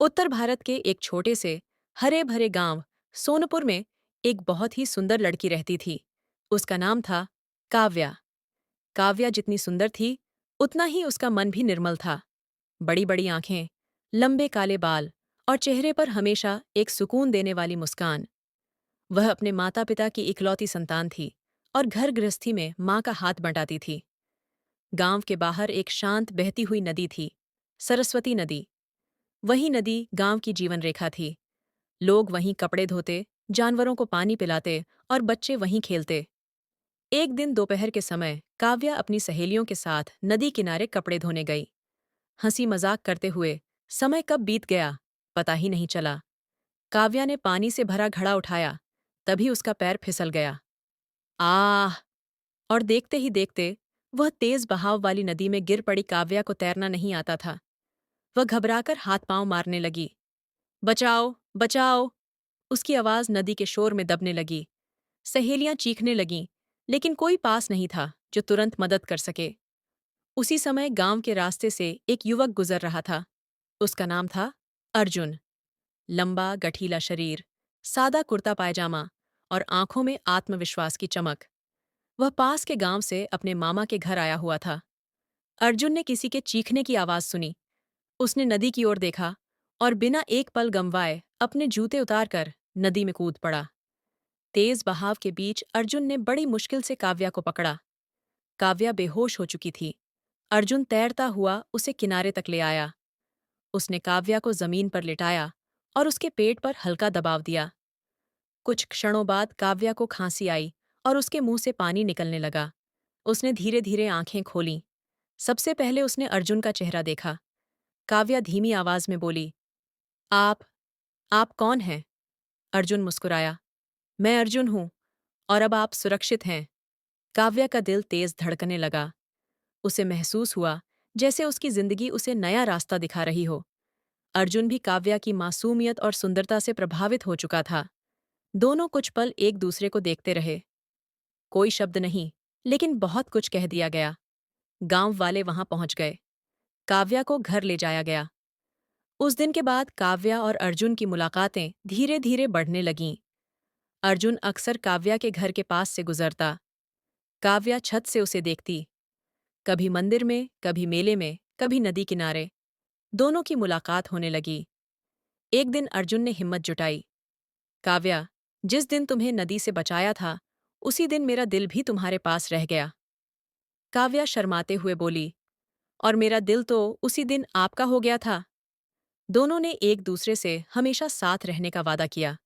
उत्तर भारत के एक छोटे से हरे भरे गांव सोनपुर में एक बहुत ही सुंदर लड़की रहती थी। उसका नाम था काव्या। काव्या जितनी सुंदर थी उतना ही उसका मन भी निर्मल था। बड़ी बड़ी आंखें, लंबे काले बाल और चेहरे पर हमेशा एक सुकून देने वाली मुस्कान। वह अपने माता पिता की इकलौती संतान थी और घर गृहस्थी में माँ का हाथ बंटाती थी। गांव के बाहर एक शांत बहती हुई नदी थी, सरस्वती नदी। वही नदी गांव की जीवन रेखा थी। लोग वहीं कपड़े धोते, जानवरों को पानी पिलाते और बच्चे वहीं खेलते। एक दिन दोपहर के समय काव्या अपनी सहेलियों के साथ नदी किनारे कपड़े धोने गई। हंसी मजाक करते हुए समय कब बीत गया पता ही नहीं चला। काव्या ने पानी से भरा घड़ा उठाया, तभी उसका पैर फिसल गया। आह! और देखते ही देखते वह तेज बहाव वाली नदी में गिर पड़ी। काव्या को तैरना नहीं आता था। वह घबराकर हाथ पांव मारने लगी। बचाओ, बचाओ! उसकी आवाज नदी के शोर में दबने लगी। सहेलियां चीखने लगीं, लेकिन कोई पास नहीं था जो तुरंत मदद कर सके। उसी समय गांव के रास्ते से एक युवक गुजर रहा था। उसका नाम था अर्जुन। लंबा गठीला शरीर, सादा कुर्ता पायजामा और आंखों में आत्मविश्वास की चमक। वह पास के गांव से अपने मामा के घर आया हुआ था। अर्जुन ने किसी के चीखने की आवाज सुनी। उसने नदी की ओर देखा और बिना एक पल गंवाए अपने जूते उतारकर नदी में कूद पड़ा। तेज बहाव के बीच अर्जुन ने बड़ी मुश्किल से काव्या को पकड़ा। काव्या बेहोश हो चुकी थी। अर्जुन तैरता हुआ उसे किनारे तक ले आया। उसने काव्या को जमीन पर लिटाया और उसके पेट पर हल्का दबाव दिया। कुछ क्षणों बाद काव्या को खांसी आई और उसके मुंह से पानी निकलने लगा। उसने धीरे धीरे आंखें खोलीं। सबसे पहले उसने अर्जुन का चेहरा देखा। काव्या धीमी आवाज में बोली, आप आप कौन हैं? अर्जुन मुस्कुराया। मैं अर्जुन हूं और अब आप सुरक्षित हैं। काव्या का दिल तेज धड़कने लगा। उसे महसूस हुआ जैसे उसकी जिंदगी उसे नया रास्ता दिखा रही हो। अर्जुन भी काव्या की मासूमियत और सुंदरता से प्रभावित हो चुका था। दोनों कुछ पल एक दूसरे को देखते रहे। कोई शब्द नहीं, लेकिन बहुत कुछ कह दिया गया। गांव वाले वहां पहुंच गए। काव्या को घर ले जाया गया। उस दिन के बाद काव्या और अर्जुन की मुलाकातें धीरे धीरे बढ़ने लगीं। अर्जुन अक्सर काव्या के घर के पास से गुजरता। काव्या छत से उसे देखती। कभी मंदिर में, कभी मेले में, कभी नदी किनारे। दोनों की मुलाकात होने लगी। एक दिन अर्जुन ने हिम्मत जुटाई। काव्या, जिस दिन तुम्हें नदी से बचाया था, उसी दिन मेरा दिल भी तुम्हारे पास रह गया। काव्या शर्माते हुए बोली, और मेरा दिल तो उसी दिन आपका हो गया था। दोनों ने एक दूसरे से हमेशा साथ रहने का वादा किया।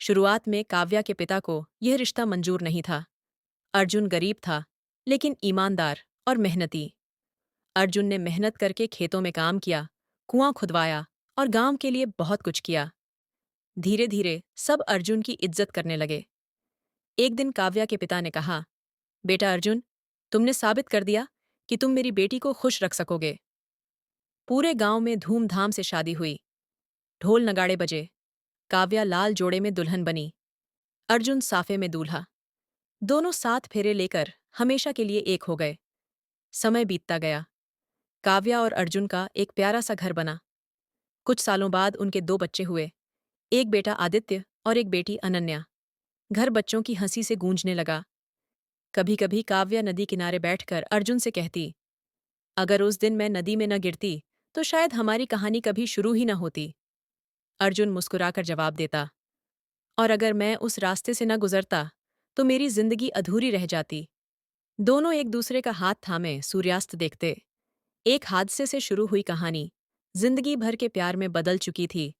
शुरुआत में काव्या के पिता को यह रिश्ता मंजूर नहीं था। अर्जुन गरीब था, लेकिन ईमानदार और मेहनती। अर्जुन ने मेहनत करके खेतों में काम किया, कुआं खुदवाया और गांव के लिए बहुत कुछ किया। धीरे धीरे सब अर्जुन की इज्जत करने लगे। एक दिन काव्या के पिता ने कहा, बेटा अर्जुन, तुमने साबित कर दिया कि तुम मेरी बेटी को खुश रख सकोगे। पूरे गांव में धूमधाम से शादी हुई। ढोल नगाड़े बजे। काव्या लाल जोड़े में दुल्हन बनी। अर्जुन साफे में दूल्हा। दोनों साथ फेरे लेकर हमेशा के लिए एक हो गए। समय बीतता गया। काव्या और अर्जुन का एक प्यारा सा घर बना। कुछ सालों बाद उनके दो बच्चे हुए, एक बेटा आदित्य और एक बेटी अनन्या। घर बच्चों की हंसी से गूंजने लगा। कभी कभी काव्या नदी किनारे बैठकर अर्जुन से कहती, अगर उस दिन मैं नदी में न गिरती तो शायद हमारी कहानी कभी शुरू ही न होती। अर्जुन मुस्कुराकर जवाब देता, और अगर मैं उस रास्ते से न गुजरता तो मेरी जिंदगी अधूरी रह जाती। दोनों एक दूसरे का हाथ थामे सूर्यास्त देखते। एक हादसे से शुरू हुई कहानी जिंदगी भर के प्यार में बदल चुकी थी।